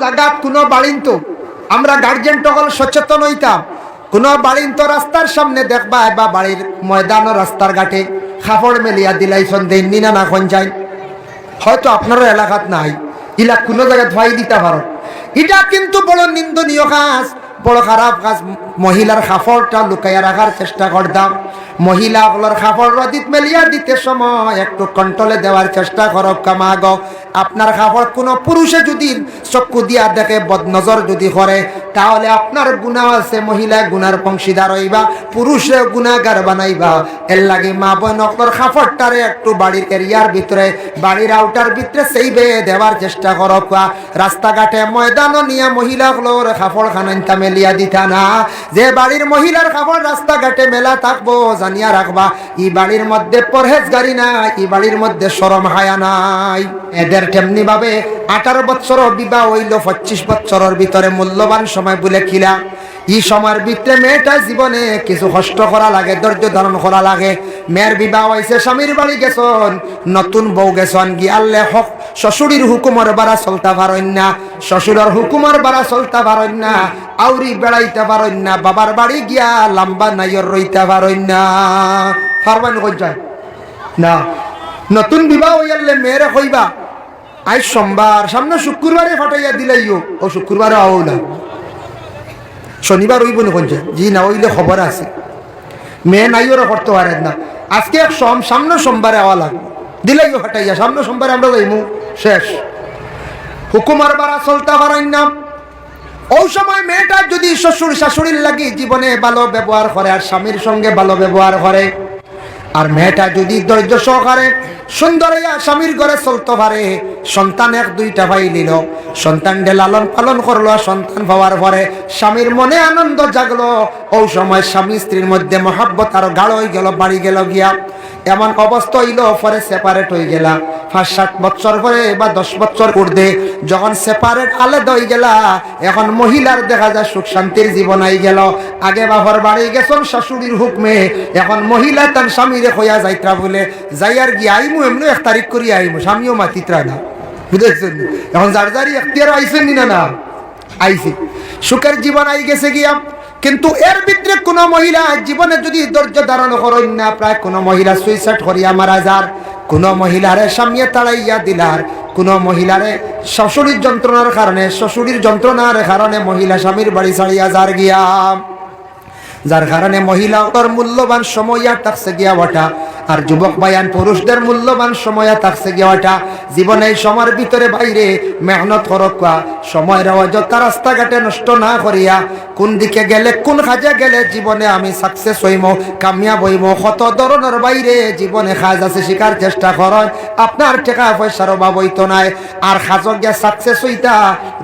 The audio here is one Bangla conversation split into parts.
জায়গা কোনো বাড়িন তো আমরা গার্জেন টকল সচেতন হইতাম। কোনো বাড়িন তো রাস্তার সামনে দেখবা বা বাড়ির ময়দান রাস্তার ঘাটে কাপড় মেলিয়া দিলাইছন দেননি না কোন যায়, হয়তো আপনারও এলাকাত নাই, ইলা কোনো জায়গায় ধোয়াই দিতে পারো। এটা কিন্তু বড় নিন্দনীয় কাজ, বড় খারাপ কাজ। মহিলার কাপড়টা লুকাইয়া রাখার চেষ্টা করতাম। মহিলাগুলোর কাপড় রদিত মেলিয়া দিতে সময় একটু কন্ট্রোলে দেওয়ার চেষ্টা করক কামাগ। আপনার কাপড় কোনো পুরুষে যদি চক্ষু দিয়া দেখে, বদনজর যদি করে, তাহলে আপনার গুনাহ আছে, মহিলা গুনার অংশীদার হইবা, পুরুষে গুনাহগার বানাইবা। এর লাগে মা বোন আপনার কাপড়টারে একটু বাড়ির এরিয়ার ভিতরে, বাড়ির আউটার ভিতরে সেইবে দেওয়ার চেষ্টা করক। রাস্তাঘাটে ময়দান নিয়ে মহিলাগুলোর কাপড় খানাইতা মেলিয়া দিতা না। যে বাড়ির মহিলার কাপড় রাস্তাঘাটে মেলা থাকবো, জানিয়া রাখবা ই বাড়ির মধ্যে পরহেজগারি নাই, ই বাড়ির মধ্যে শরম হায়া নাই। এদের তেমনি ভাবে 18 বছর বিবাহ হইল, 25 বছরের ভিতরে মূল্যবান সময় বলে খিলা। এই সময়ের ভিতরে মেয়েটা জীবনে কিছু কষ্ট করা লাগে, ধৈর্য ধারণ করা লাগে। মেয়ের বিবাহ হয়েছে, স্বামীর বাড়ি গেছন, নতুন বউ গেছন, গিয়ালে হক শ্বশুরির হুকুমর বাড়া চলতে পারেন না, শ্বশুরের হুকুমর বাড়া চলতে পারেন না, আউরি বেড়াইতে পারেন না, বাবার বাড়ি গিয়া লম্বা নাইয়র রইতে পারেন না। পারবেন কই যায় না? নতুন বিবাহ হইয়ালে মেয়েরে কইবা আজ সোমবার, সামনে শুক্রবারে ফাটাইয়া দিলাইও, ও শুক্রবারে আও না, শনিবার হইব না কোন যায়, জি না হইলে খবর আছে। মেয়ে নাইও করতে পারেন না, আজকে সামনে সোমবারে আওয়া লাগবে, দিলাইও ফাটাইয়া, সামনে সোমবারে আমরা যাইমু, শেষ। হুকুমার বাড়া চলতে পারেন না। ওই সময় মেয়েটা যদি শ্বশুর শাশুড়ির লাগি জীবনে ভালো ব্যবহার করে, আর স্বামীর সঙ্গে ভালো ব্যবহার করে, আর মেয়েটা যদি ধৈর্য সহকারে সুন্দর হইয়া স্বামীর ঘরে চলতে পারে, সন্তান 1-2টা ভাই নিল, সন্তানকে লালন পালন করলো, সন্তান পাওয়ার পরে স্বামীর মনে আনন্দ জাগলো। ওই সময় স্বামী স্ত্রীর মধ্যে মহাব্বত আরো গাঢ় হয়ে গেল, বাড়ি গেল গিয়া। এমন অবস্থা হইল পরে সেপারেট হয়ে গেলা। 5-7 বছর পরে বা 10 বছর উর্ধে যখন সেপারেট আলাদা হয়ে গেলা, এখন মহিলার দেখা যায় সুখ শান্তির জীবন আই গেল। আগে বাবার বাড়ি গেছেন শাশুড়ির হুকমে, এখন মহিলা তার স্বামীরে খোয়া যাইত্রা বলে যাইয়ার গিয়ে আইমু, এমনি 1 তারিখ করি আইমু, স্বামীও মাতিত্রা না, বুঝেছেন? এখন যার যারি এখতিয়ার আইসেন না, না আইসি, সুখের জীবন আই গেছে গিয়া। কিন্তু এর ভিতরে কোন মহিলা জীবনে যদি ধৈর্য ধারণ করেন না, প্রায় কোন মহিলা সুইসাইড করিয়া মারা যার, কোন মহিলারে স্বামী তাড়াইয়া দিলার, কোন মহিলারে শ্বশুরির যন্ত্রণার কারণে, শ্বশুরির যন্ত্রণার কারণে মহিলা স্বামীর বাড়ি ছাড়িয়া যার গিয়া, যার কারণে মহিলা ওর মূল্যবান সময় থাকছে গিয়া ওটা। আর যুবক ভাইয়ান পুরুষদের মূল্যবান সময় থাকছে গিয়া ওটা। জীবনে এই সময়ের ভিতরে বাইরে মেহনত করক, সময়ের অযথা রাস্তাঘাটে নষ্ট না করিয়া কোন দিকে গেলে, কোন কাজে গেলে জীবনে আমি সাকসেস হইম, কামিয়াব হইম, কত ধরনের বাইরে জীবনে কাজ আছে শিকার চেষ্টা করেন। আপনার টাকা পয়সার অভাব হইতো নাই, আর কাজক গিয়া সাকসেস হইতা,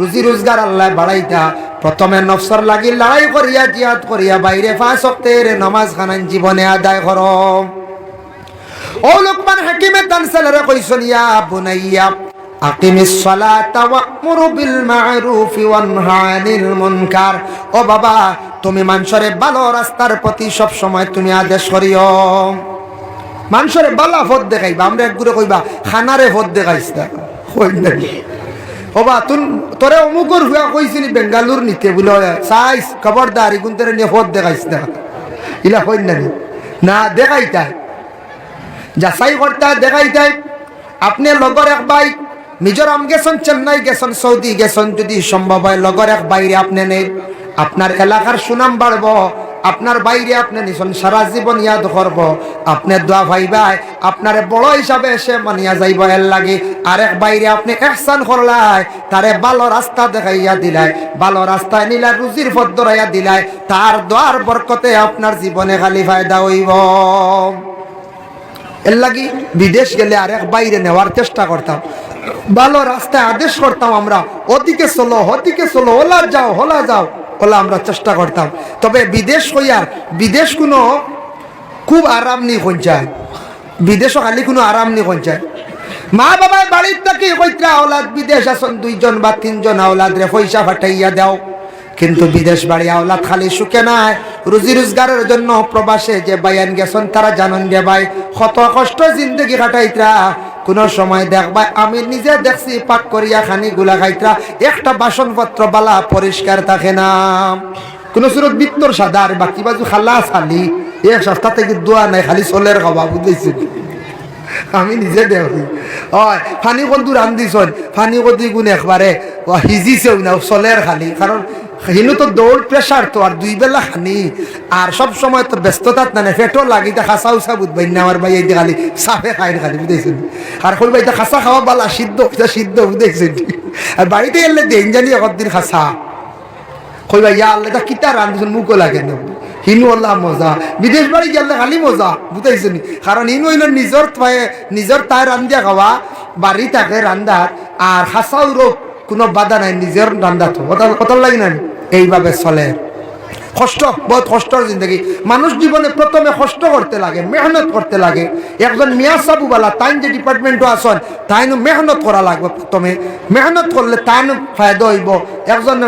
রুজি রোজগার আল্লাহ বাড়াইতা। প্রথমে নফসর লাগি লড়াই করিয়া, জিহাদ করিয়া বাইরে 5 ওয়াক্তের নামাজ খানান জীবনে আদায় করো। ও লোকমান হাকিমে তানসালরে কইছেন, ইয়া বুনাইয়া আকিমিস সালাতা ওয়া'মুর বিল মা'রুফি ওয়ানহা আনিল মুনকার। ও বাবা, তুমি মানুষের ভালো রাস্তার প্রতি সব সময় তুমি আদেশ করিও। মানুষের ভালো পথ দেখাইবা, আমরা একগুরে কইবা খানারে পথ দেখাইছ না, কই না ওবা তোরে অমুকর হুয়া কইছিলি বেঙ্গালুর নিতে বলে চাইস, খবরদার ইগুন তোরে নিয়ে পথ দেখাইছ না, ইলা কই না, না দেখাইতাই, যাচাই করতে দেখাইতাই। আপনি লগর এক ভাই মিজোরাম গেছেন, চেন্নাই গেছেন, সৌদি গেছেন, যদি সম্ভব হয় লগর এক বাইরে আপনি নেই, আপনার এলাকার সুনাম বাড়ব। আপনার বাইরে আপনি নিছেন, সারা জীবন ইয়াদ করব, আপনি দোয়া ভাইবাই আপনারে বড় হিসাবে সে মানিয়া যাইব। এর লাগে আরেক বাইরে আপনি ইহসান করলাই, তারে ভালো রাস্তা দেখাইয়া দিলাই, ভালো রাস্তায় নিলাই, রুজির পথ ধরাইয়া দিলাই, তার দোয়ার বরকতে আপনার জীবনে খালি ফায়দা হইব। এর লাগি বিদেশ গেলে আরেক বাইরে নেওয়ার চেষ্টা করতাম, ভালো রাস্তায় আদেশ করতাম, আমরা ওদিকে চলো, ওদিকে চলো, ওলা যাও, হোলা যাও, ওলা আমরা চেষ্টা করতাম। তবে বিদেশ হইয়ার, বিদেশ কোনো খুব আরাম নি পঞ্চায়, বিদেশও খালি কোনো আরাম নি পঞ্চায়। মা বাবায় বাড়ির থেকে কইত্রা আওলাদ বিদেশ আসন 2 জন বা 3 জন আওলাদ রে পয়সা পাঠাইয়া দাও, কিন্তু বিদেশ বাড়ি আওলাদ খালি সুখে নাই। রুজি রোজগারের জন্য প্রবাসে যে বাইয়ান গেছেন তারা জানেন যে ভাই কত কষ্ট জিন্দগি কাটাইত্রা, কোনো সময় দেখবা আমি নিজে দেখছি পাক করিয়া খানি গুলা খাইতরা একটা বাসনপত্র বালা পরিষ্কার থাকে না, কোন সুরত বিত্তর সাদা আর বাকি বাজু খালা খালি এক সপ্তাহ থেকে দোয়া নাই, খালি চলের খাবা, বুঝেছি আমি নিজে দেখি। হয় ফানি কত দূর রান্ধিছন, ফানি কদি গুণ একবারে হিজিছেও না, চলের খালি, কারণ হিনু তো দৌড় প্রেশার তো আর দুই বেলা খানি আর সব সময় তো ব্যস্ততার না ফেটও লাগিতে খাসা উসা বুঝবাই না আমার ভাই এই খালি সাফে খাই খালি, বুঝেছেন। আর কই ভাই খাসা খাওয়া বালা সিদ্ধ সিদ্ধ, বুঝেছেন। আর বাড়িতে এলে দেন জানি একদিন খাসা কই ভাই ইয়া আল্লাহ কিতা রান্ধিছন মুখও লাগে না, হিনু আল্লাহ মজা, বিদেশ বাড়ি গেলে খালি মজা, বুঝাইছেন। কারণ হিনু হইল নিজের তাই রান্ধিয়া খাওয়া, বাড়ি থাকে রান্ধার আর খাসাও রোগ কোনো বাধা নাই, নিজের রান্ধা তো কত লাগে না, এইভাবে চলে। কষ্ট, বহুত কষ্টর জিন্দগি। মানুষ জীবনে প্রথমে কষ্ট করতে লাগে, মেহনত করতে লাগে। একজন মিয়া সাবুবালা তাইন যে ডিপার্টমেন্টও আসন তাইনও মেহনত করা লাগবে, প্রথমে মেহনত করলে তাইনও ফায়দা হইব। একজন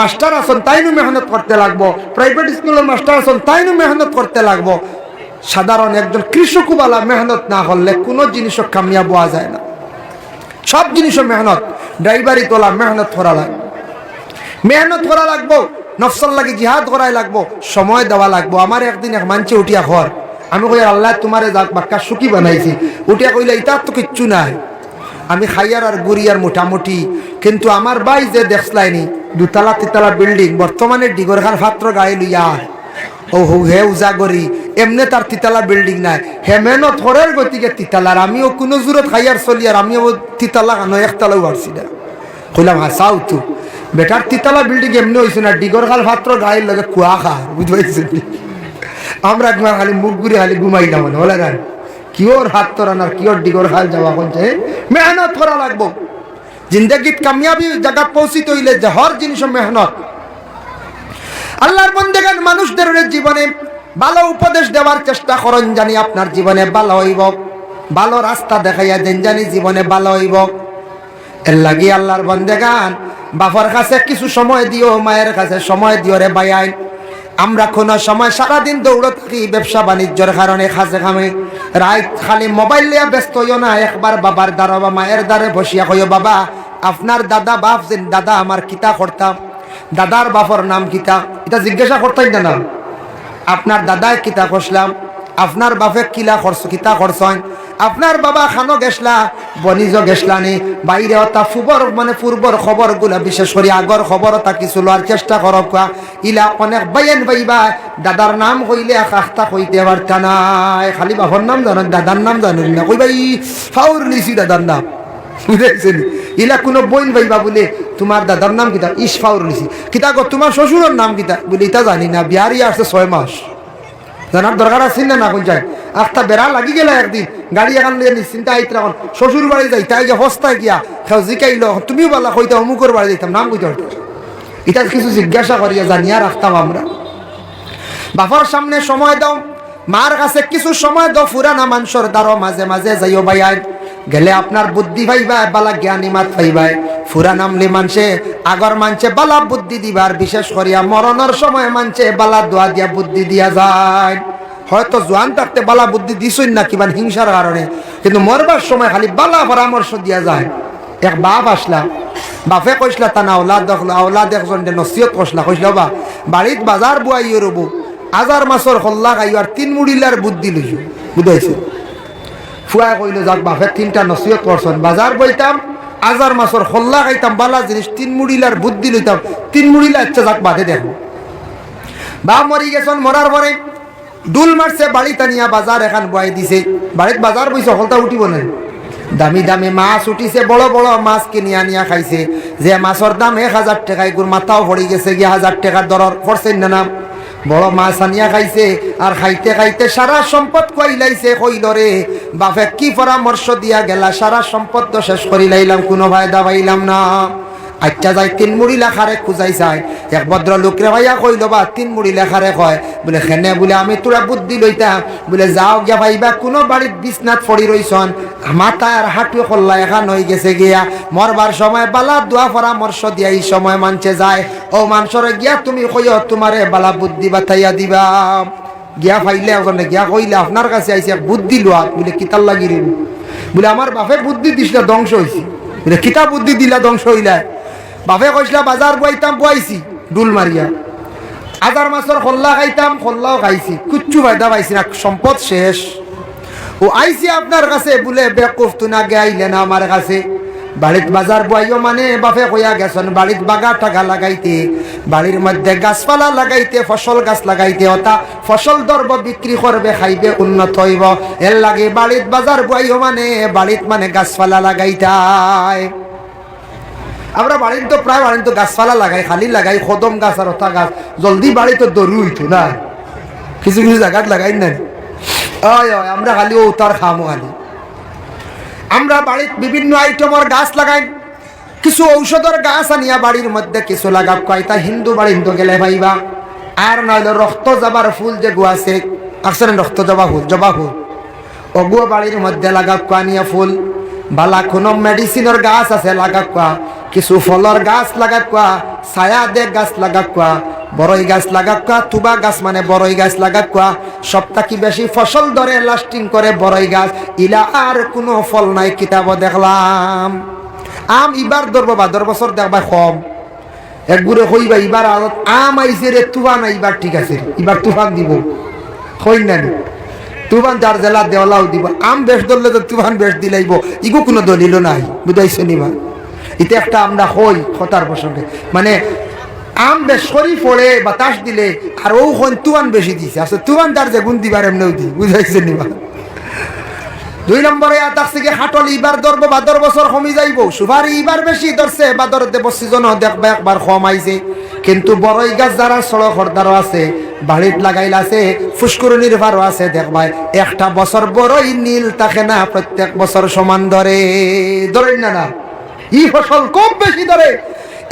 মাস্টার আসন তাইনও মেহনত করতে লাগবো, প্রাইভেট স্কুলের মাস্টার আসন তাইনও মেহনত করতে লাগবো। সাধারণ একজন কৃষকবালা মেহনত না করলে কোনো জিনিসও কামিয়াব হওয়া যায় না। সব জিনিসও মেহনত, ড্রাইভারি তোলা মেহনত করা লাগবে, মেহনত করা লাগবো, নফসল লাগে জিহাদ করাই লাগবো, সময় দেওয়া লাগবো। আমার একদিন এক মানছে উঠিয়া ঘর, আমি কই আল্লাহ তোমারে যাক বাক্কা সুখী বানাইছি, উঠিয়া কইলে ইতার তো কিচ্ছু নাই, আমি খাইয়ার আর গুড়িয়ার মোটামুটি। কিন্তু আমার ভাই যে দেখলাইনি দুতলা তিতলা বিল্ডিং, বর্তমানে ডিগরখান ফাত্র গাড়ি লইয়া ও হে উজাগরি, এমনি তার তিতালা বিল্ডিং নাই, হে মেহনত করার গতিকে তিতালার। আমিও কোনো জোরত খাইয়ার চলি আর আমিও তিতালা কানো একতলাও পারছি না। কইলাম হাসাও তো বেটার তিতালা বিল্ডিং এমনি হয়েছে না, ডিগরখাল ফাত্র গাড়ির লগে কুয়া খা, বুঝতে। আমরা একবার খালি মুখ ঘুরে খালি ঘুমাইলাম বলে না কিওর হাত তোরানার কিওর ডিগর খাল যাওয়া করছে। মেহনত করা লাগবো, জিন্দগিত কামিয়াবি জায়গা পৌঁছিতে হইলে যে হর জিনিস মেহনত। আল্লাহর বন্দেগান মানুষদের জীবনে ভালো উপদেশ দেওয়ার চেষ্টা করেন, জানি আপনার জীবনে ভালো হইব, ভালো রাস্তা দেখাইয়া দেন জানি জীবনে ভালো হইব। এর লাগি আল্লাহর বন্দেগান বাবার কাছে কিছু সময় দিও, মায়ের কাছে সময় দিও রে ভাই। আমরা কোনো সময় সারাদিন দৌড় থাকি ব্যবসা বাণিজ্যের কারণে, খাজে খামে রাত খালি মোবাইল নিয়ে ব্যস্ত হইও না। একবার বাবার দ্বারা বা মায়ের দ্বারে বসিয়া কইও বাবা আপনার দাদা বাপ যেন দাদা আমার কিতা করতাম, দাদার বাপর নাম কিতা, এটা জিজ্ঞাসা করতাই না। আপনার দাদায় কিতা করলাম, আপনার বাপে কিলা খরচ কিতা খরচন, আপনার বাবা খানো গেছলা বনিজ গেছলানি বাইরে অতা ফুবর মানে পূর্বর খবর গুলা বিশেষ করে আগর খবর তা কিছু লওয়ার চেষ্টা করক। ইলা অনেক বাইন বাইবা দাদার নাম কইলে আখতা কইতে পারতা নাই, খালি বাপর নাম জানেন দাদার নাম জানেন না, কই ভাই ফাউর লিছি দাদার নাম, বুঝেছেন। ইলা কোনো বইন ভাইবা বলে তোমার দাদার নাম কিতা, ইস ফাউর লিছি কিতা গো তোমার শ্বশুরের নাম কিতা বলে এটা জানি না, বিহারি আসছে 6 মাস, জানার দরকার আছে না না কোন যায়। আখটা বেড়া লাগি গেল একদিন গাড়ি এখান নিয়ে নিশ্চিন্তা আইতে এখন শ্বশুর বাড়ি যাই, তাই যে হস্তায় গিয়া কেউ জিকাইল তুমিও বলা কইতা অমুকর বাড়ি যাইতাম নাম কইতে হতো, এটা কিছু জিজ্ঞাসা করিয়া জানিয়া রাখতাম আমরা। বাবার সামনে সময় দাও, মার কাছে কিছু সময় দাও, ফুরানা মানুষের দ্বারা মাঝে মাঝে যাইও ভাই গেলে আপনার বুদ্ধি পাইবা, বালা জ্ঞানী মাত পাইবাই। ফুরা নামলে মানছে আগর মানছে বালা বুদ্ধি দিবার, বিশেষ করিয়া মরণের সময় মানছে বালা দোয়া দিয়া বুদ্ধি দিয়া যায়। হয়তো জোয়ান থাকতে বালা বুদ্ধি দিছই না কিবা হিংসার কারণে, কিন্তু মরবার সময় খালি বালা পরামর্শ দিয়া যায়। এক বাপ আসলা, বাপে কইসলা তা না আওলাদ দেখলো, আওলাদ একজন নসিহত কইসলা, কইসলা বা বাড়িত বাজার বুয়াইও রবো, আজার মাছর হল্লা খাইও আর 3 মুড়িলার বুদ্ধি লইছো, বুঝাইছে। ফুয়া কইল যাক বাপের 3টা নসিহত করছেন, বাজার বইতাম আজার মাছর হল্লা খাইতাম বালা জিনিস 3 মুড়িলার বুদ্ধি লইতাম, 3 মুড়িলা আচ্ছা যাক বাদে দেখো। বা মরি গেছেন, মরার পরে ডুল মারছে বাড়ি টানিয়া বাজার এখান বয়াই দিছে, বাড়িত বাজার বইছে হলতা উঠিব না, দামি দামি মাছ উঠিছে, বড় বড় মাছ কিনিয়া নিয়া খাইছে, যে মাছের দাম 1000 টাকায় গুর মাথাও পড়ে গেছে গিয়া 1000 টাকার দরর করছেন না নাম, বড় মাছ আনিয়া খাইছে। আর খাইতে খাইতে সারা সম্পদ কইলাইছে, কইল রে বাপে কি পরামর্শ দিয়া গেলা, সারা সম্পদ তো শেষ করি লাইলাম, কোনো ফায়দা পাইলাম না। আচ্ছা যাই 3 মুড়ি লেখারে খুঁজাই চাই, এক ভদ্র লোকরে ভাইয়া কইল বা 3 মুড়ি লেখারে কয় বলে খেনে বলে আমি তোরা বুদ্ধি লইতাম, বলে যাও গিয়া ভাইবা কোনো বাড়ির বিছনাত পড়ি রইছন, মাথা আর হাঁটু খোল্লা এখান হয়ে গেছে গিয়া, মরবার সময় বালা দোয়া পরামর্শ দিয়া এই সময় মানছে যায়, ও মানুষরে গিয়া তুমি কইও তোমারে বালা বুদ্ধি বাতাইয়া দিবা। গিয়া ফাইলে ওখানে গিয়া কইলে আপনার কাছে আইসি এক বুদ্ধি লোয়া, বলে কিতার লাগি রে বলে আমার বাপে বুদ্ধি দিছিল ধ্বংস হয়েছি। বলে কিতা বুদ্ধি দিলা ধ্বংস হইলা? বাপে কইসলা বাজার বইতাম বইছি ডুল মারিয়া, আদার মাছের খোল্লা খাইতাম, খোল্লাও খাইছি, কিচ্ছু ফায়দা পাইছি না, সম্পদ শেষ। ও আইসি আপনার কাছে বলে বেকুফ তুই না গে আইলেন আমার কাছে। বাড়িত বাজার বইও মানে বাপে কইয়া গেছেন বাড়িত বাগা টাকা লাগাইতে, বাড়ির মধ্যে গাছপালা লাগাইতে, ফসল গাছ লাগাইতে, অতা ফসল দরব বিক্রি করবে, খাইবে, উন্নত হইব। এর লাগে বাড়িত বাজার বইও মানে বাড়িত মানে গাছপালা লাগাইতাই। আমরা বাড়ির তো প্রায় বাড়ির তো গাছপালা লাগাই, খালি লাগাই কদম গাছ আর ওটা গাছ, জলদি বাড়ি তো দরু হইতো না, কিছু কিছু জায়গাত লাগাই না। আমরা খালি ও তার খামো খালি। আমরা বাড়ির বিভিন্ন আইটেমের গাছ লাগাই, কিছু ঔষধের গাছ আনিয়া বাড়ির মধ্যে কিছু লাগাব কয়টা হিন্দু বাড়ি হিন্দু গেলে ভাইবা। আর নইলে রক্ত জবার ফুল যে গুয়াছে আসলে রক্ত জবা ফুল, জবা ফুল ওগুলো বাড়ির মধ্যে লাগাব আনিয়া ফুল। বালা কোনো মেডিসিনের গাছ আছে লাগাব, কিছু ফলর গাছ লাগাব, ছায়া দে গাছ লাগাব, বড়ই গাছ লাগাব, তুবা গাছ মানে বড়ই গাছ লাগাব। সবথেকে বেশি ফসল ধরে লাস্টিং করে বড়ই গাছ, ইলা আর কোনো ফল নাই। কিতাব দেখলাম আম ইবার ধরবো ভাদর বছর দেখবা কম, একগুড়ে কইবা এবার আম আইসে রে তুফান, এইবার ঠিক আছে এবার তুফান দিব, কই না তুফান যার জেলা দেওয়ালাও দিব। আম বেশ ধরলে তো তুফান বেশ দিলাইব, ইগো কোনো দলিল নাই, বুঝাইছে নিবা। এটা একটা আমরা হই কথার প্রসঙ্গে, মানে আম বেশ সরি পড়ে বাতাস দিলে আর ও তুফান বেশি দিছে, আসলে তুফান তার যে গুণ দিবার এমনিও দি, বুঝাইছে নিবা। 2 নম্বরে আছে কি হাটল ইবার ধরবো ভাদর বছর কমি যাইব, সুপারি ইবার বেশি ধরছে, ভাদর দেব সিজন দেখবা একবার কম আইছে। কিন্তু বড়ই গাছ যারা সড়ক হরদারও আছে, বাড়িত লাগাইল আছে, ফুসকুরনির ভারও আছে, দেখবা একটা বছর বড়ই নীল থাকে না, প্রত্যেক বছর সমান ধরে, ধরেন না না ই ফসল খুব বেশি ধরে।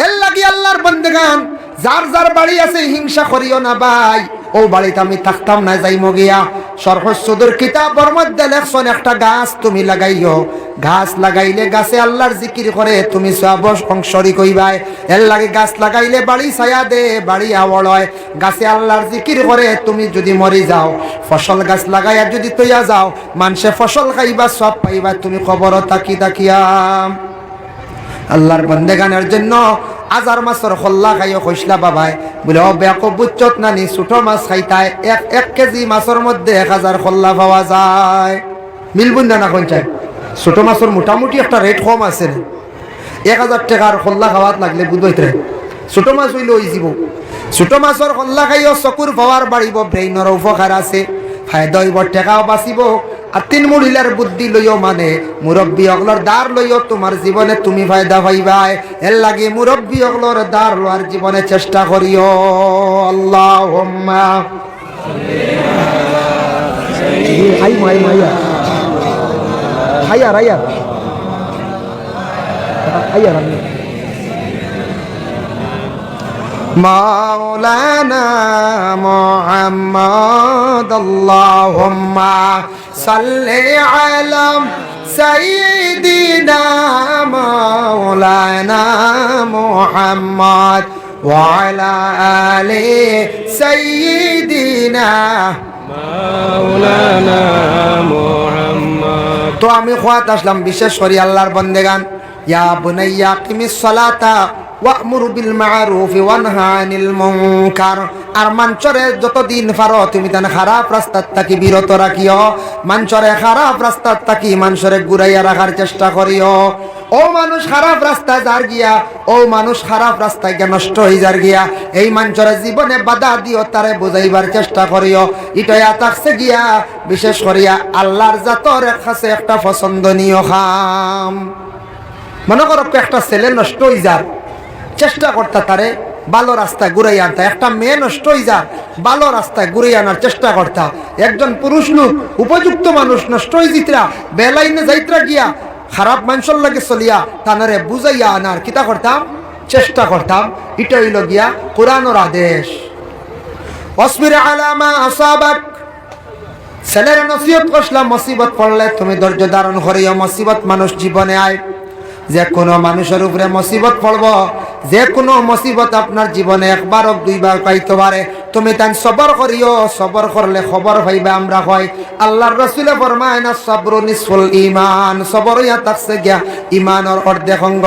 এর লাগি আল্লাহর বান্দেগান যার যার বাড়ি আছে হিংসা করিও না ভাই, ও বাড়িতে আমি থাকতাম না, যাইমো গিয়া। সরহসুদুর কিতাবের মধ্যে লেখছেন একটা গাছ তুমি লাগাইও, গাছ লাগাইলে গাছে আল্লাহর জিকির করে তুমি সব শরীক হইবাই। এর লাগে গাছ লাগাইলে বাড়ি ছায়া দে, বাড়ি আওয়াল হয়, গাছে আল্লাহর জিকির করে। তুমি যদি মরি যাও, ফসল গাছ লাগাইয়া যদি তৈয়া যাও, মানুষে ফসল খাইবা সব পাইবা, তুমি খবর তাকি তাকিয়া। আল্লাহর বান্দেগানের জন্য আজার মাছের খোল্লা খাইও কইসলা বাবাই, বলে ও বেকো বুচ্চত নানি ছোট মাছ খাইতায় 1 কেজি মাছের মধ্যে 1000 খোল্লা পাওয়া যায়। মিলবুন না কোন চাই? ছোট মাছের মোটামুটি একটা রেট কম আছে, 1000 টাকার খোল্লা খাওয়াত লাগলে বুঝবইতে ছোট মাছ হইলে ওই যাব। ছোট মাছের খোল্লা খাইও চকুর পাওয়ার বাড়িব, ব্রেইনের উপকার আছে, ফায়দা হইব, টাকাও বাঁচিব। আর 3 মহিলার বুদ্ধি লইও মানে মুরব্বী অগলর দ্বার লইও, তোমার জীবনে তুমি ফায়দা পাইবাই। এর লাগে মুরব্বী অগলর দ্বার লওয়ার জীবনে চেষ্টা করিও। আল্লাহুম্মা হাই মাই মাইয়া হাইয়া রাইয়া হাইয়া রাইয়া মাওলানা মুহাম্মদ আল্লাহুম্মা সাল্লি আলা সাইয়্যিদিনা মাওলানা মুহাম্মদ ওয়া আলা আলি সাইয়্যিদিনা মাওলানা মুহাম্মদ। তো আমি খোয়াত আসলাম বিশেষ করে আল্লাহর বান্দেগান, ইয়া বুনাইয়া কিমিস সালাতা ওয়া'মুরু বিল মা'রুফি ওয়ানহা আনিল মুনকার। আর মানুষরে যতদিন পারো তুমি তান খারাপ রাস্তার থাকি বিরত রাখিও, মানুষরে খারাপ রাস্তার থাকি মানুষরে ঘুরাইয়া রাখার চেষ্টা করিও। ও মানুষ খারাপ রাস্তায় যার গিয়া, ও মানুষ খারাপ রাস্তায় গিয়া নষ্ট হয়ে যার গিয়া, এই মানুষরে জীবনে বাধা দিও, তারে বুঝাইবার চেষ্টা করিও। ইটয়া থাকছে গিয়া বিশেষ করিয়া আল্লাহর জাতর কাছে একটা পছন্দনীয় কাম। মনে করো একটা ছেলে নষ্ট হয়ে যার, চেষ্টা করতে তারে ভালো রাস্তায় ঘুরাই আনতা। একটা মেয়ে নষ্ট হয়ে যা, ভালো রাস্তায় ঘুরাই আনার চেষ্টা করতা। একজন পুরুষ লোক উপযুক্ত মানুষ নষ্ট হয়ে জিতরা বেলাইনে যাইত্রা গিয়া খারাপ মানুষের লাগে চলিয়া তানারে বুঝাইয়া আনার কিতা করতাম, চেষ্টা করতাম। এটা হইল গিয়া কোরআনের আদেশ। অসবির আলা মা আসাবাক, ছেলের নসিহত করলাম মুসিবত পড়লে তুমি ধৈর্য ধারণ করিও। মুসিবত মানুষ জীবনে আয়, যে কোনো মানুষের উপরে মুসিবত পড়ব, যে কোনো মুসিবত আপনার জীবনে 1 বার 2 বার পাইতে পারে। তুমি তান সবর করিও, সবর করলে খবর পাইবা। আমরা হয় আল্লাহর রাসূলে ফরমায় না সাবরু নিসফুল ঈমান, সবর ইয়া তাকসে গিয়া ঈমানের অর্ধেক অঙ্গ।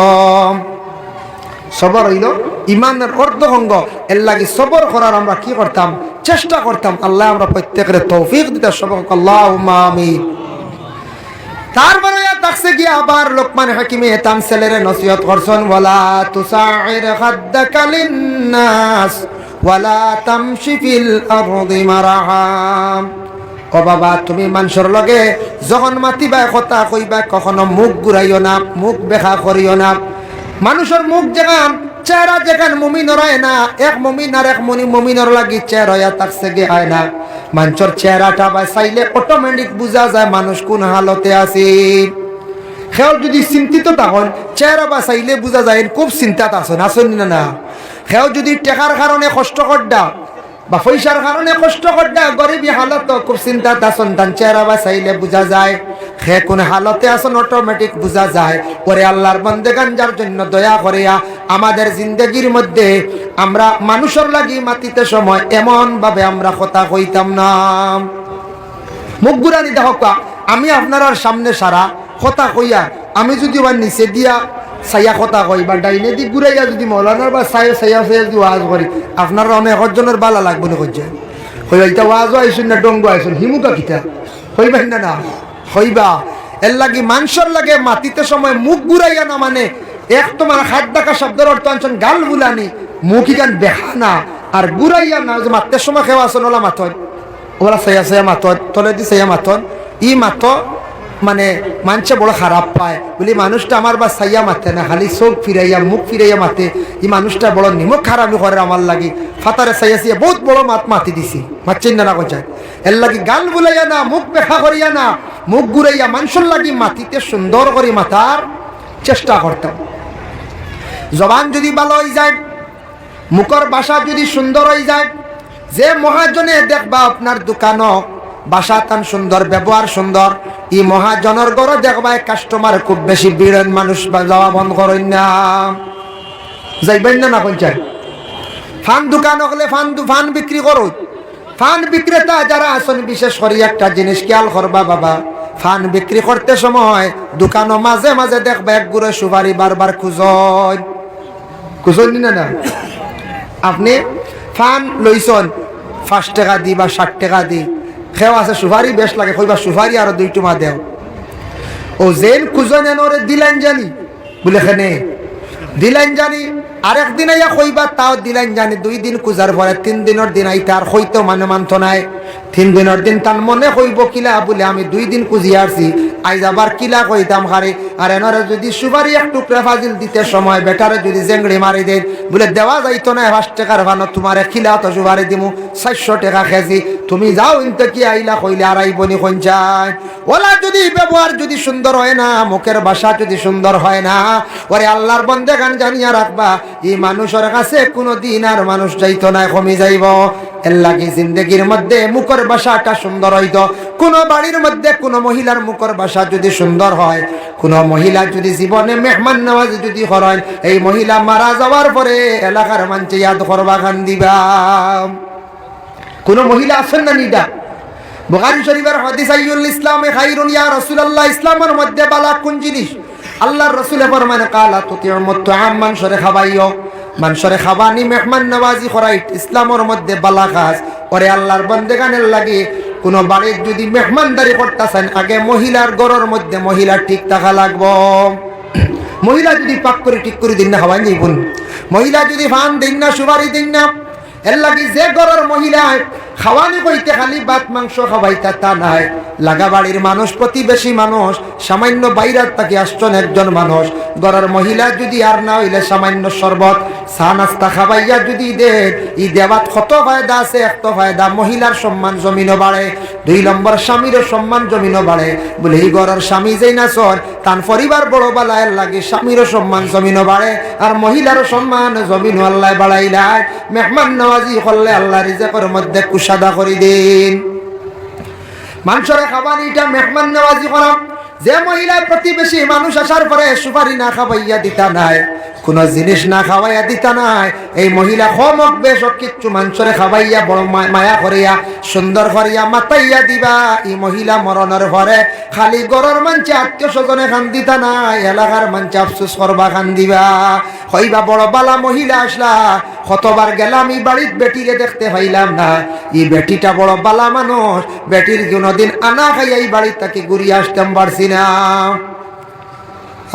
সবর হইল ঈমানের অর্ধেক অঙ্গ। এর লাগি সবর করার আমরা কি করতাম? চেষ্টা করতাম। আল্লাহ আমরা প্রত্যেকের তৌফিক দিতে সবক আল্লাহুম্মা আমিন। তারপরে তাকসে গিয়া আবার লোকমান হাকিমে তাম ছেলেরে নসিহত করছেন, ওয়ালা তুসাইর খাদ্দাকা লিন্নাস ওয়ালা তামশি ফিল আরদি মারহা। ও বাবা, তুমি মানুষের লগে যখন মাতিবা কথা কইবা কখনো মুখ ঘুরাইও না, মুখ বেখা করিও না। মানুষের মুখ যেখান চেহারা যেখান মুমিনর হয় না, এক মুমিন আর এক মুমিনর লাগি চেহারা হইয়া তাকসে গিয়ে হয় না। মানুষের চেহারাটা বা চাইলে অটোমেটিক বোঝা যায় মানুষ কোন হালতে আছে। সেও যদি চিন্তিত তখন চেহারা বা চাইলে বোঝা যায় খুব চিন্তাত আসেন, আসেন না? সেও যদি টেকার কারণে কষ্ট করডা বা পয়সার কারণে কষ্ট করডা গরিবী হালত খুব চিন্তাত আসন, তার চেহারা বা চাইলে বোঝা যায়। সে কোন হালতে আসন অটোমেটিক বোঝা যায়। ওরে আল্লাহর বান্দেগান যার জন্য দয়া করিয়া আমাদের জিন্দগির মধ্যে আমরা মানুষের লাগি মাতিতে সময় এমন ভাবে আমরা কথা কইতাম না। মুখ ঘুরানি দেখো, আমি আপনার সামনে সারা কথা কইয়া আমি যদি বা নিচে দিয়া সাইয়া কথা কই বা ডাইনে দিক ঘুরাইয়া যদি মৌলানার বা সাইয়া সাইয়া সাইয়া যদি ওয়াজ করি, আপনার অনেক একজনের বালা লাগবে না। কইছে হইবা ইটা ওয়াজও আইসুন না ডঙ্গো আইসুন, হিমুকা কিতা হইবাই না? না হইবা। এর লাগি মানুষের লাগে মাতিতে সময় মুখ ঘুরাইয়া না, মানে এক তোমার খাদ্যাকা শব্দের অর্থ আনছেন গাল বুলানি, মুখ ইকান বেহা না আর ঘুরাইয়া না। যে মাততে সময় খেওয়া আসন ওলা মাথন, ওলা সাইয়া সাইয়া মাথন, তলে দি সাইয়া মাথন, ই মাত মানে মানুষে বড় খারাপ পায় বলি মানুষটা আমার বা সাইয়া মাতে না, খালি চোখ ফিরাইয়া মুখ ফিরাইয়া মাতে। এই মানুষটা বড় নিমক খারাপি করে আমার লাগি, ফাতারে সাইয়া সাইয়া বহুত বড় মাতি দিছি, মাতছেন না কোথায়। এর লাগি গাল বুলাইয়া না, মুখ বেখা করিয়া না, মুখ ঘুরাইয়া মানুষের লাগি মাতিতে সুন্দর করে মাতার চেষ্টা করতাম। জবান যদি ভালো হয়ে যায়, মুখর বাসা যদি সুন্দর হয়ে যায়, যে মহাজনে দেখবা আপনার দোকানও বাসা তান সুন্দর, ব্যবহার সুন্দর, ই মহাজনের ঘরে দেখবা কাস্টমার খুব বেশি ভিড়, মানুষ যাওয়া বন্ধ করেন না, যাইবেন না কোনচাই। ফান দোকান হলে ফান বিক্রি করো, ফান বিক্রেতা যারা আছেন বিশেষ করে একটা জিনিস খেয়াল করবা বাবা, ফান বিক্রি করতে সময় দোকানও মাঝে মাঝে দেখবা এক গুড়ে সুপারি বারবার খুঁজন না। আপনি ফান লইছন 5 টাকা দি বা 60 টাকা দি, খেও আছে সুপারি বেশ লাগে, কইবা সুপারি আরো 2 টুমা দেও। ও জেন খুঁজন এনরে দিলেন জানি বলে খেনে দিলেন জানি, আরেকদিন আইয়া কইবা তাও দিলেন জানি। 2 দিন খুঁজার পরে 3 দিনের দিন আইতে আর হইতো মানে মানত নাই। 3 দিনের দিন তার মনে কইব কিলা বলে আমি 2 দিন খুঁজিয়া আসছি, আইজ আবার কিলা কইতাম হারে। আর এনারে যদি সুপারি এক টুকরা ফাজিল দিতে সময় বেটারে যদি জেংড়ি মারি দেন বলে দেওয়া যাইতো না 5 টাকার ভানো, তোমার কিলা তো সুপারি দিমু 400 টাকা কেজি, তুমি যাও ইনতে কি আইলা কইলে আর আইবনি কইঞ্চায়। ওলা যদি ব্যবহার যদি সুন্দর হয় না, মুখের ভাষা যদি সুন্দর হয় না, ওরে আল্লাহর বন্দে গান জানিয়া রাখবা এই মানুষের কাছে কোনো দিন আর মানুষ যাইতো না, কমে যাইব। এর লাগি জিন্দগির মধ্যে মুখের ভাষাটা সুন্দর হইতো। কোন বাড়ির মধ্যে কোন মহিলার মুখের ভাষা যদি সুন্দর হয়, কোন মহিলা যদি জীবনে মেহমান নওয়াজি যদি করেন, এই মহিলা মারা যাওয়ার পরে এলাকার মানুষ ইয়াদ করবা খান দিবা। কোন মহিলা আছেন না নিডা বুখারী শরীফের হাদিস, আইয়ুল ইসলামে খায়রুন ইয়া রাসূলুল্লাহ, ইসলামের মধ্যে বালা কোন জিনিস? আল্লাহর রাসূল ফরমান কালা তুতিউ মুতআম, মানসরে খাবাইও, মানসরে খাবানি মেহমান নওয়াজি করাই ইসলামের মধ্যে বালা কাজ। ওরে আল্লাহর বান্দেগানের লাগি কোন বাড়ির যদি মেহমানদারি করতেছেন, আগে মহিলার ঘরের মধ্যে মহিলা ঠিক থাকা লাগবো। মহিলা যদি পাক করে ঠিক করে দিন না খাওয়াই যাইবুন, মহিলা যদি ফান দিন না সুপারি দিন না, এর লাগি যে ঘরের মহিলা খাওয়ানি কইতে খালি ভাত মাংস খাওয়াইতা তা নাই, লাগা বাড়ির মানুষ প্রতিবেশী মানুষ সামান্য বাইরের তাকে আসছেন একজন মানুষ, ঘরের মহিলা যদি আর না হইলে সামান্য শরবত চা নাস্তা খাওয়াইয়া যদি দেন, ই দেওয়াত কত ফায়দা আছে। এক তো ফায়দা মহিলার সম্মান জমিনও বাড়ে, 2 নম্বর স্বামীরও সম্মান জমিনও বাড়ে। বলে এই ঘরের স্বামী যেই না চল তার পরিবার বড় বালায়ের লাগে, স্বামীরও সম্মান জমিনও বাড়ে আর মহিলারও সম্মান জমিনও আল্লাহ বাড়াইলাই। মেহমান নওয়াজি করলে আল্লাহ রিজেকের মধ্যে কুশাদা করে দিন। মানুষের খাবার এটা মেহমান নওয়াজি করা। যে মহিলা প্রতিবেশী মানুষ আসার পরে সুপারি না খাবাইয়া দিতা নাই, কোনো জিনিস না খাওয়াইয়া দিতা নাই। এই মহিলা খমক বেশ কিচ্ছু মানুষরে খাওয়াইয়া বড় মায়া করিয়া সুন্দর করিয়া মাতাইয়া দিবা। এই মহিলা মরণের পরে খালি গরর মানছে আত্মীয় স্বজনে খান দিতা নাই, এলাকার মানছে আফসোস করবা খান দিবা। হইবা বড় বালা মহিলা আসলা, কতবার গেলাম এই বাড়ির বেটিরে দেখতে পাইলাম না। এই বেটিটা বড় বালা মানুষ, বেটির কোনোদিন আনা খাইয়া এই বাড়ির তাকে ঘুরিয়ে আসতাম পারছি না।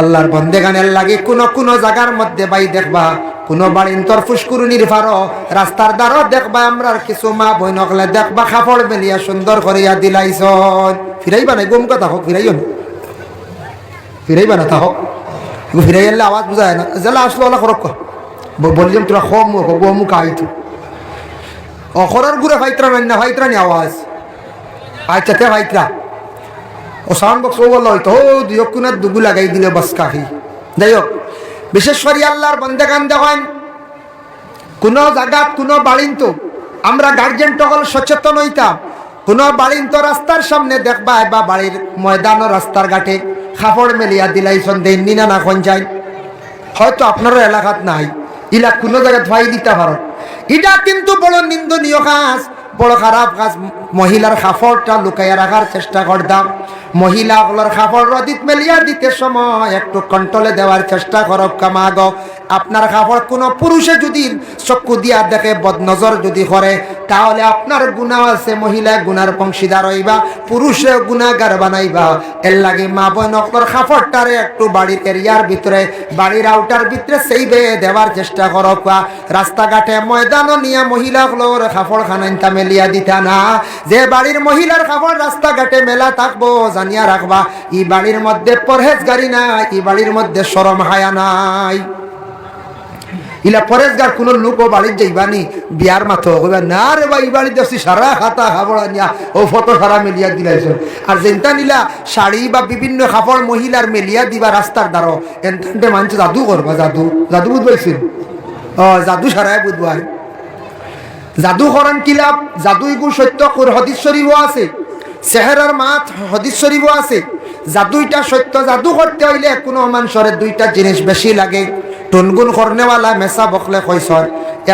আল্লাহর বন্দেগানের লাগে কোন জায়গার মধ্যে ভাই দেখবা, কোন বাড়ির তোর ফুসকুরুনির ফারো রাস্তার দ্বারও দেখবা, আমরা কিছু মা বই নকলে দেখবা কাপড় মেলিয়া সুন্দর করিয়া দিলাইছ। ফিরাইবা না গম কথা হোক, ফিরাইও না, ফিরাইবা না তা হোক, ফিরাই এলে আওয়াজ বুঝায় না। জেলা আসলো ওলা করক বললাম তোরা খম গমু কাইতো অখরার গুড়ে ফাইত্রা না ফাইত্রা নি আওয়াজ। আচ্ছা তে ফাইত্রা ও সাউন্ড বক্স ও বললো হয়তো দুই কুনার দুগু লাগাই দিলে বাস কাহি। যাই হোক, বিশেষ করে আল্লাহর বন্দেগান দেখেন কোন জায়গা কোন বাড়িন তো আমরা গার্জেন টকল সচেতন হইতাম। কোন বাড়িন তো রাস্তার সামনে দেখবা বা বাড়ির ময়দান ও রাস্তার ঘাটে কাপড় মেলিয়া দিলাইছন দেননি না এখন যাই, হয়তো আপনারও এলাকাত নাই, ইলা কোনো জায়গায় ধোয়াই দিতে পারো। এটা কিন্তু বড় নিন্দনীয় কাজ, বড় খারাপ কাজ। মহিলার কাপড়টা লুকাইয়া রাখার চেষ্টা করতাম। মহিলাগুলোর কাপড় রদিত মেলিয়া দিতে সময় একটু কন্ট্রোলে দেওয়ার চেষ্টা করক কামাগ। আপনার কাপড় কোনো পুরুষে যদি চক্ষু দিয়া দেখে বদনজর যদি করে তাহলে আপনার গুনাহ আছে, মহিলা গুনার অংশীদার হইবা, পুরুষে গুনাহগার বানাইবা। এর লাগে মা বোনকর কাপড়টারে একটু বাড়ির এরিয়ার ভিতরে, বাড়ির আউটার ভিতরে সেইবে দেওয়ার চেষ্টা করক। রাস্তাঘাটে ময়দানও নিয়ে মহিলাগুলোর কাপড় খানাইতা মেলিয়া দিতা না। যে বাড়ির মহিলার কাপড় রাস্তাঘাটে মেলা থাকবো জানিয়া রাখবা, এই বাড়ির মধ্যে পরহেজগারি নাই, এই বাড়ির মধ্যে শরম হায়া নাই। ইলা পরেজগার কোন লোক ও বাড়ির যাইবানি বিয়ার মাথা কইবা না রে ভাই, বাড়ি দেখছি সারা খাতা কাপড় আনিয়া ও ফটো সারা মেলিয়া দিলাইছ। আর যেনটা নিলা শাড়ি বা বিভিন্ন কাপড় মহিলার মেলিয়া দিবা রাস্তার দ্বারা, এনতে মানুষ জাদু করবা, জাদু জাদু বুঝবাইছেন? ও জাদু সারাই বুঝবাই। জাদু করেন কি লাভ? জাদু ইগু সত্য হদিস শরীফও আছে, সেহেরার মাত হদিস শরীফও আছে। জাদুইটা সত্য। জাদু করতে হইলে কোনো মানুষের দুইটা জিনিস বেশি লাগে। টুনগুন করনেওয়ালা মেসা বকলে কইসর,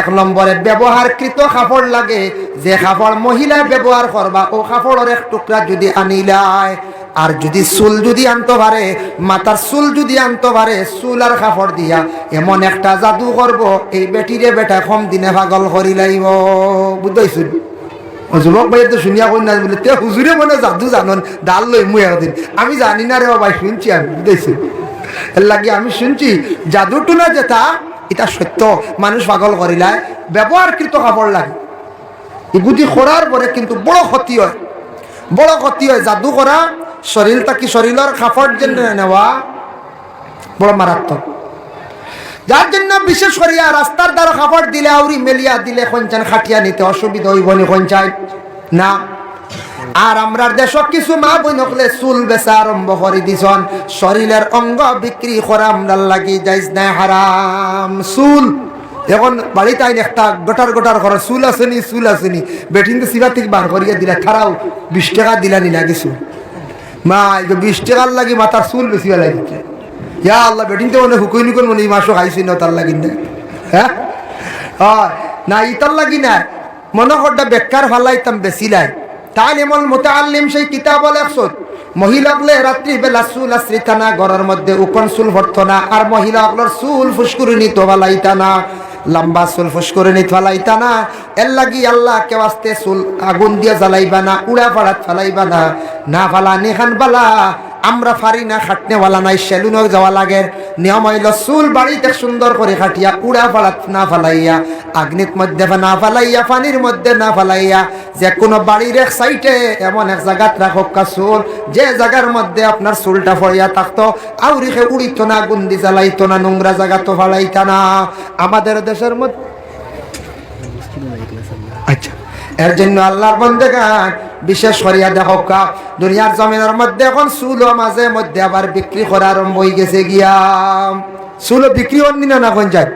এক নম্বরে ব্যবহারকৃত কাপড় লাগে। যে কাপড় মহিলা ব্যবহার করবা ও কাপড়ের এক টুকরা যদি আনিলায়, আর যদি চুল যদি আনতে পারে, মাথার চুল যদি আনতে পারে, চুল আর কাপড় দিয়া এমন একটা জাদু করব, এই বেটিরে বেটা কম দিনে পাগল করি লাইব। বুঝতেছি যুবক ভাই তো শুনিয়া কই না বলে তে হুজুরে মনে জাদু জানন ডাল লই মুই একদিন। আমি জানি না রে ভাই, শুনছি আমি, বুঝতেছি এর লাগে আমি শুনছি জাদুটু না যেটা এটা সত্য, মানুষ পাগল করিলায়। ব্যবহারকৃত কাপড় লাগে, এগুলি করার পরে কিন্তু বড় ক্ষতি হয়, বড় ক্ষতি হয়। জাদু করা শরীরটা কি শরীরের কাপড় যেন নেওয়া বড় মারাত্মক। যার জন্য বিশেষ করিয়া রাস্তার দ্বারা কাপড় দিলে আউরি মেলিয়া দিলে খঞ্চান খাটিয়া নিতে অসুবিধা হইব নি খঞ্চাই না। আর আমরা দেশ কিছু মা বইনকলে চুল বেচা আরম্ভ করে দিছন, শরীরের অঙ্গ বিক্রি করা আমরা লাগি যাইজ না হারাম। চুল এখন বাড়িতে আইন একটা গোটার গোটার ঘর চুল আসেনি, চুল আসেনি, বেটিনকে সিবা থেকে বার করিয়া দিলা, তারাও 20 টাকা দিলা নি লাগিছু মা, 20 টাকার লাগি মাথার চুল বেশি লাগিছে। ইয়া আল্লাহ, বেটিনতে মনে হুকুই নিকুন মনে এই মাসও খাইছি না তার লাগি না। হ্যাঁ না ইতার লাগি না, মনে করটা বেকার ফালাইতাম বেশি লাই। তালিমুল মুতাআল্লিম সেই কিতাব লেখছত মহিলাগুলো রাত্রি বেলা চুল আশ্রিতা না, ঘরের মধ্যে উপন চুল ভরতো না, আর মহিলাগুলোর চুল ফুসকুরিনি তো ফালাইতা না, লম্বা চুল ফুসকুরিনি ফালাইতা না। এর লাগি আল্লাহ কেউ আসতে চুল আগুন দিয়ে জ্বালাইবা না, উড়া ফাড়াত ফালাইবা না, না ফালা নিখান বালা। আমরা পারি না, খাটনেওয়ালা নাই, সেলুনও যাওয়া লাগে। নিয়ম হইল চুল বাড়িতে সুন্দর করে খাটিয়া উড়া ফালাত না ফালাইয়া, আগ্নির মধ্যে না ফালাইয়া, পানির মধ্যে না ফালাইয়া, যে কোনো বাড়ির এক সাইডে এমন এক জায়গাত রাখক চুল, যে জায়গার মধ্যে আপনার চুলটা ফড়িয়া থাকতো, আউরিখে উড়িত না, গুন্দি জ্বালাইতো না, নোংরা জায়গা তো ফালাইতা না। আমাদের দেশের মধ্যে আচ্ছা, এর জন্য আল্লাহর বান্দাগান বিশেষ করিয়া দেখো দুনিয়ার জমিনের মধ্যে এখন চুল মাঝে মধ্যে আবার বিক্রি করা আরম্ভ হয়ে গেছে গিয়া। চুল বিক্রি হন না না কোন যায়,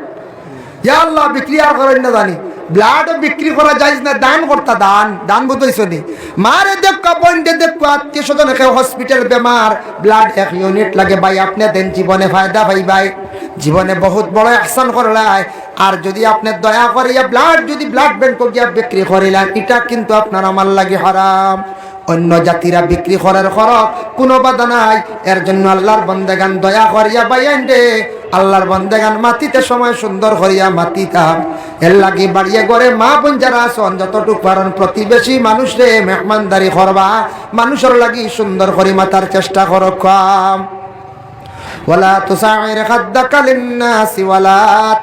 ইয়া আল্লাহ বিক্রি আর করেন না জানি। ব্লাড বিক্রি করা যায় না, দান করতা, দান দান বুঝতেছ নি। মারে দেখো, বোনকে দেখো, আত্মীয় স্বজন কেউ হসপিটাল বেমার, ব্লাড 1 ইউনিট লাগে, ভাই আপনি দেন, জীবনে ফায়দা পাই ভাই, জীবনে বহুত বড় ihsan করলাই। আর যদি আপনি দয়া করিয়া ব্লাড যদি ব্লাড ব্যাংক গিয়া বিক্রি করিলেন, এটা কিন্তু আপনার আমার লাগে হারাম। অন্য জাতিরা বিক্রি করার খরচ কোনো বাধা নাই, এর জন্য আল্লাহর বন্দেগান দয়া করিয়া বাইন রে, আল্লাহর বন্দেগান মাটিতে সময় সুন্দর করিয়া মাতিতাম। এর লাগি বাড়িয়ে ঘরে মা বোন যারা আছেন, যতটুক পারেন প্রতিবেশী মানুষ রে মেহমানদারি করবা, মানুষের লাগি সুন্দর করে মাতার চেষ্টা করো। ওয়ালা তুসাইর খাদ্দাকা লিন্নাসি ওয়ালা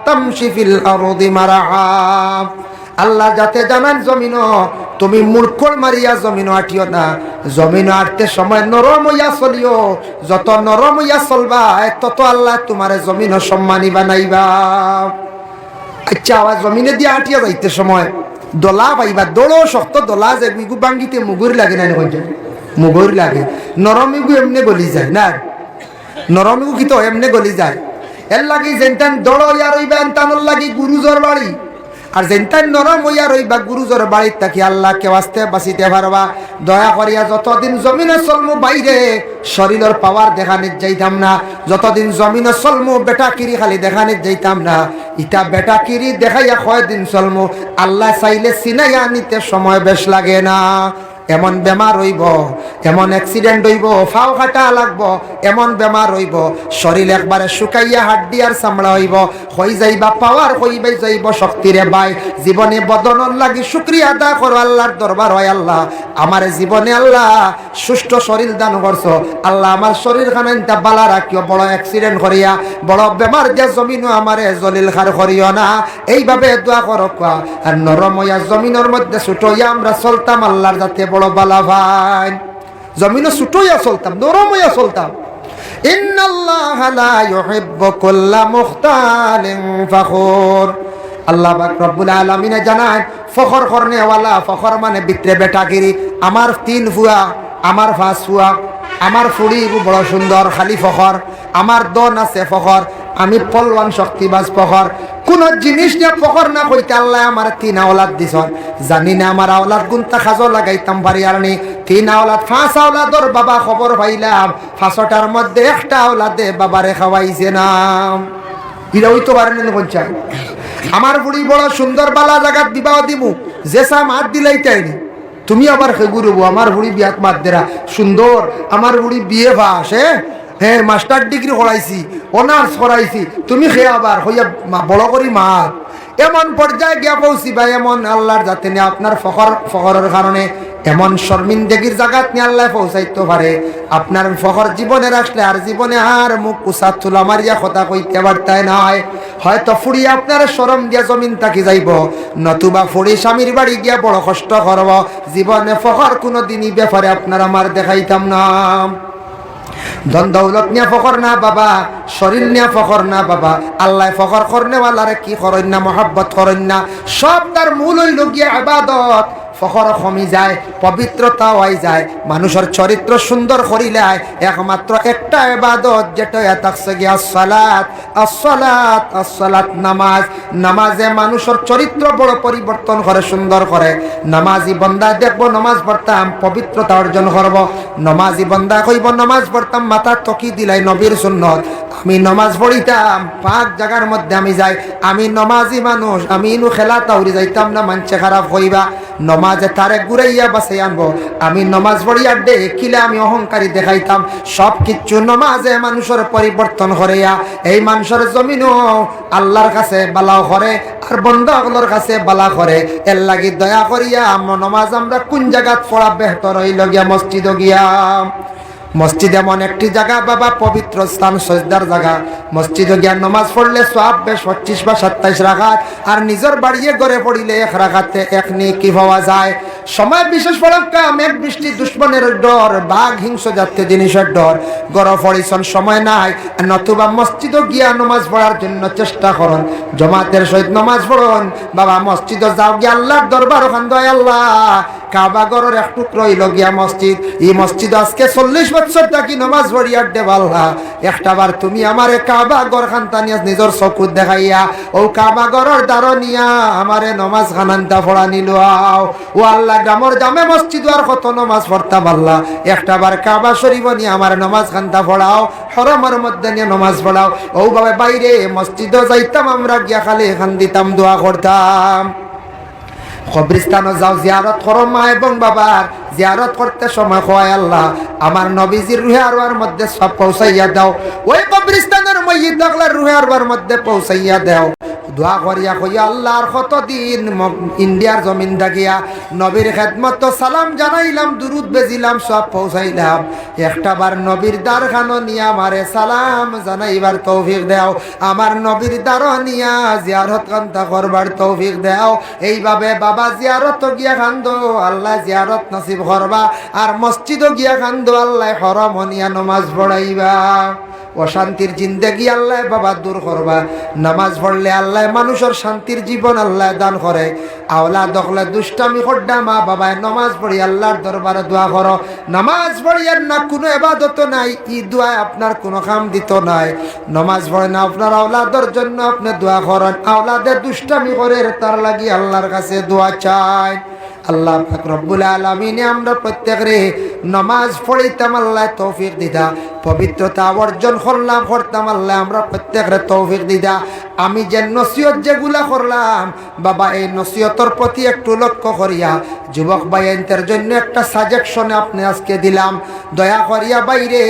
তামশি ফিল আরদি মারহা। আল্লাহ যাতে জানান জমিনও তুমি মূর্খর মারিয়া জমিনও আটিও না, জমিনও আটতে সময় নরম হইয়া চলিও, যত নরম হইয়া চলবা তত আল্লাহ তোমার জমিনও সম্মানী বানাইবা। আচ্ছা, আবার জমিনে দিয়ে আটিয়া যাইতে সময় দোলা পাইবা, দোলো শক্ত দোলা যে মিগু বাঙ্গিতে মুগুর লাগে না, মুগুর লাগে, নরম মিগু এমনি গলি যায় না, নরম মিগু কি তো এমনি গলি যায়। এর লাগি যেনটান দড় হইয়া রইবা এনটানোর লাগি গুরুজর বাড়ি, আর যেনটান নরম হইয়া রইবা গুরুজর বাড়ির থাকি আল্লাহ কে বাঁচতে বাঁচিতে পারবা। দয়া করিয়া যতদিন জমিনে চলমু বাইরে শরীরের পাওয়ার দেখানিত যাইতাম না, যতদিন জমিনে চলমু বেটাকিরি খালি দেখানিত যাইতাম না। ইটা বেটাকিরি দেখাইয়া কয়দিন চলমু, আল্লাহ চাইলে চিনাইয়া নিতে সময় বেশ লাগে না। এমন বেমার হইব, এমন অ্যাক্সিডেন্ট হইব, ফাও কাটা লাগবো, এমন বেমার হইব শরীর একবারে শুকাইয়া হাড্ডি আর চামড়া হইব, হই যাইবা পাওয়ার হইবাই যাইব শক্তিরে বাই। জীবনে বদনর লাগি শুকরিয়া আদা করো আল্লাহর দরবার, হয় আল্লাহ আমার জীবনে আল্লাহ সুষ্ঠ শরীর দান করছো, আল্লাহ আমার শরীর খানাইটা বালা রাখিও, বড় অ্যাক্সিডেন্ট করিয়া বড় বেমার দিয়া জমিনও আমারে জলিল খার করিও না, এইভাবে দোয়া করো। আর নরম হইয়া জমিনের মধ্যে ছোট হইয়া আমরা চলতাম, আল্লাহর যাতে বড় বালা ভাই, জমিনও ছোট হইয়া চলতাম, নরম হইয়া চলতাম। ইন্নাল্লাহা লা ইউহিব্বু কুল্লা মুখতালিন ফাখুর। আল্লাহ পাক রব্বুল আলামিন জানায় ফখর করনে ওয়ালা, ফখর মানে ভিতরে বেটাগিরি। আমার 3 ফুয়া, আমার 5 ফুয়া, আমার ফুড়ি বড় সুন্দর খালি ফখর, আমার দন আছে ফখর, আমি পলওয়ান শক্তিবাজ ফখর। কোন জিনিস নিয়ে ফখর না কইতে আল্লাহ আমার 3 আওলাদ দিছন, জানি না আমার আওলাদ গুনতা খাজো লাগাইতাম পারি আর নি। 3 আওলাদ 5 আওলাদর বাবা খবর পাইলাম, 5টার মধ্যে একটা আওলাদে বাবারে খাওয়াইছে না, এটা হইতে পারেন কোনটা। আমার বুড়ি বড় সুন্দর বালা জায়গাত বিবাহ দিমু, যেসা মাত দিলাই তাইনি, তুমি আবার খেগুরবো আমার বুড়ি বিয়াত মাত দেরা সুন্দর, আমার বুড়ি বিয়ে পাস, হ্যাঁ মাস্টার ডিগ্রি করাইছি, অনার্স করাইছি, তুমি খেয়ে আবার হইয়া বড় করি মাত। এমন পর্যায়ে গিয়া পৌঁছি ভাই, এমন আল্লাহর যাতে নিয়ে আপনার ফখরের কারণে এমন শর্মিন্দগির জায়গাত নিয়ে আল্লাহ পৌঁছাইতে পারে। আপনার ফখর জীবনে রাখলে আর জীবনে আর মুখ কুসা তুলা মারিয়া কথা কইতে পারতাই নয়। হয়তো ফুড়ি আপনার শরম দিয়া জমিন থাকি যাইব, নতুবা ফুড়ি স্বামীর বাড়ি গিয়া বড় কষ্ট করব। জীবনে ফখর কোনোদিনই ব্যাপারে আপনার আমার দেখাইতাম না। ধন দৌলত নিয়ে ফখর না বাবা, শরীর নিয়ে ফখর না বাবা, আল্লাহ ফখর করনেওয়ালারে কি করেন না, মহব্বত করেন না। সব তার মূল হইল গিয়া ইবাদত। ফখর কমি যায়, পবিত্রতা হয়ে যায়, মানুষের চরিত্র সুন্দর করিলে একমাত্র একটা ইবাদত, যেটা থাকছে গিয়া সালাত। আসসালাত আসসালাত নামাজ। নামাজে মানুষের চরিত্র বড় পরিবর্তন করে, সুন্দর করে। নামাজি বন্দা দেখবো নামাজ পড়তাম পবিত্রতা অর্জন করব। নামাজি বন্দা কইব নামাজ পড়তাম মাথা তকি দিলাই নবীর সুন্নত, আমি নামাজ পড়িতাম পাক জায়গার মধ্যে আমি যাই, আমি নমাজি মানুষ, আমি ইনু খেলা তাউরি যাইতাম না, মানছে খারাপ হইবা। নমাজে তারে ঘুরাইয়া বাসাই আনবো, আমি নমাজ পড়িয়া দেখিলে আমি অহংকারী দেখাইতাম। সব কিছু নমাজে মানুষের পরিবর্তন করিয়া এই মানুষের জমিনও আল্লাহর কাছে বালাও করে আর বন্দাগুলোর কাছে বালা করে। এর লাগি দয়া করিয়া নমাজ আমরা কোন জায়গাত পড়া বেহতর হইল গিয়া মসজিদ গিয়া। মসজিদ এমন একটি জায়গা বাবা, পবিত্র স্থান, সজদার জায়গা। মসজিদে গিয়া নমাজ পড়লে সওয়াব বেশ 25 বা 27 রাকাত, আর নিজের বাড়িয়ে ঘরে পড়িলে 1 রাকাতে 1 নেকি পাওয়া যায়। সময় বিশেষ পড়কা, মেঘ বৃষ্টি, দুশ্মনের ডর, বাঘ হিংস জাতীয় জিনিসের ডর, গড় পরিচ্ছন্ন সময় নাই। নতুবা মসজিদে গিয়া নমাজ পড়ার জন্য চেষ্টা করুন, জমাতের সহিত নমাজ পড়ুন বাবা। মসজিদে যাও গিয়া আল্লাহর দরবার, ওখান দয় আল্লাহ কাবা ঘরের এক টুকরো হইল গিয়া মসজিদ। এই মসজিদ আজকে 40 বছর থাকি নামাজ পড়িয়ার দেবাল্লা একটাবার তুমি আমারে কাবা ঘর খানতানিয়া নিজের চকুত দেখাইয়া ও কাবা ঘরের দ্বারা নিয়া আমারে নমাজ খানান্তা পড়া নিল। ও আল্লাহ গ্রামের জামে মসজিদ আর কত নমাজ পড়তাম আল্লাহ একটাবার কাবা শরীফ নিয়ে আমার নমাজ খান্তা পড়াও, হরমের মধ্যে নিয়ে নমাজ পড়াও। ও বাবা বাইরে মসজিদও যাইতাম আমরা গিয়া খালি এখান দিতাম দোয়া করতাম। কবরস্থানও যাও জিয়ারত করো মা এবং বাবার জিয়ারত করতে সময় হয় আল্লাহ আমার নবীজির রুহে আরওয়ার মধ্যে সব পৌঁছাইয়া দাও। ওই কবরস্থানের মইয়িত থাকলে রুহে আরওয়ার মধ্যে পৌঁছাইয়া দাও। দোয়া করিয়া কইয়া আল্লাহর কতদিন ইন্ডিয়ার জমিন থাকিয়া নবীর খেদমত সালাম জানাইলাম, দুরুদ বেজিলাম, সব পৌঁছাইলাম। একটাবার নবীর দ্বারখানো নিয়া আমারে সালাম জানাইবার তৌফিক দাও, আমার নবীর দ্বার নিয়া জিয়ারত কান্তা করবার তৌফিক দাও। এইভাবে বাবা জিয়ারত গিয়া কান্দো আল্লাহ জিয়ারত নসিব করবা, আর মসজিদও গিয়া কান্দো আল্লাহ হরম নিয়া নমাজ পড়াইবা। অশান্তির জিন্দেগি আল্লাহ বাবা দূর করবা। নামাজ পড়লে আল্লাহ মানুষের শান্তির জীবন আল্লাহ দান করে। আওলা দখলে দুষ্টামি খড্ডা মা বাবায় নমাজ পড়ি আল্লাহর দরবারে দোয়া করো। নামাজ পড়িয়ার না কোনো এবাদত নাই, ই দোয়া আপনার কোনো কাম দিত নাই। নমাজ পড়ে না আপনার আওলাদের জন্য আপনি দোয়া করেন, আওলাদের দুষ্টামি করে তার লাগি আল্লাহর কাছে দোয়া চাই। আল্লাহ পাক রব্বুল আলামিনে আমরা প্রত্যেকরে নামাজ পড়িতাম আল্লাহ তৌফিক দিদা, পবিত্রতা অর্জন করতাম আল্লাহ আমরা প্রত্যেকরে তৌফিক দিদা। আমি যে নসিহত যেগুলা করলাম বাবা এই নসিহতর প্রতি একটু লক্ষ্য করিয়া যুবক ভাইয়ের জন্য একটা সাজেশনে আপনি আজকে দিলাম। দয়া করিয়া বাইরে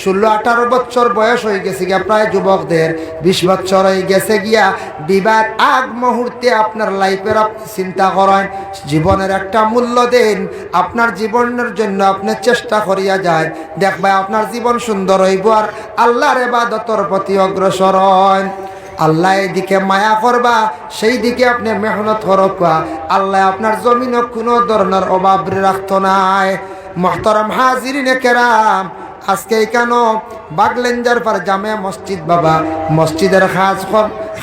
16-18 বছর বয়স হয়ে গেছে গিয়া, প্রায় যুবকদের 20 বছর হয়ে গেছে গিয়া, বিবাহ আগ মুহূর্তে আপনার লাইফের আপনি চিন্তা করেন, জীবনের একটা মূল্য দেন, আপনার জীবনের জন্য আপনি চেষ্টা করিয়া যায়, দেখবা আপনার জীবন সুন্দর হইব আর আল্লাহর ইবাদতের প্রতি অগ্রসর হন। আল্লাহ এদিকে মায়া করবা সেই দিকে আপনি মেহনত করবা, আল্লাহ আপনার জমিনও কোনো ধরনের অভাব রাখতো নাই। মুহতারাম হাজিরিনে কেরাম, আজকে কেন বাগলেঞ্জার পর জামে মসজিদ বাবা মসজিদের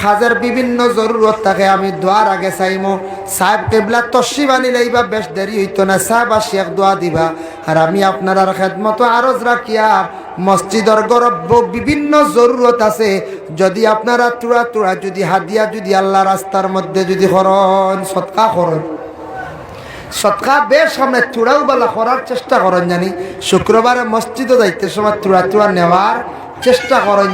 খাজের বিভিন্ন জরুরত থাকে। আমি দোয়ার আগে চাইমো সাহেব কেবলা তশরিফ আনিলে এইবা বেশ দেরি হইতো না, সাহেব আর শেখ দোয়া দিবা। আর আমি আপনার খেদমত আরজ রাখিয়া মসজিদের গরব্য বিভিন্ন জরুরত আছে, যদি আপনারা তুড়া যদি হাদিয়া যদি আল্লাহ রাস্তার মধ্যে যদি করন সৎকা করন, সৎকা বেশ সামনে তুড়াও বেলা করার চেষ্টা করেন, জানি শুক্রবারে মসজিদে যাইতে সময় তুড়া নেওয়ার চেষ্টা করেন।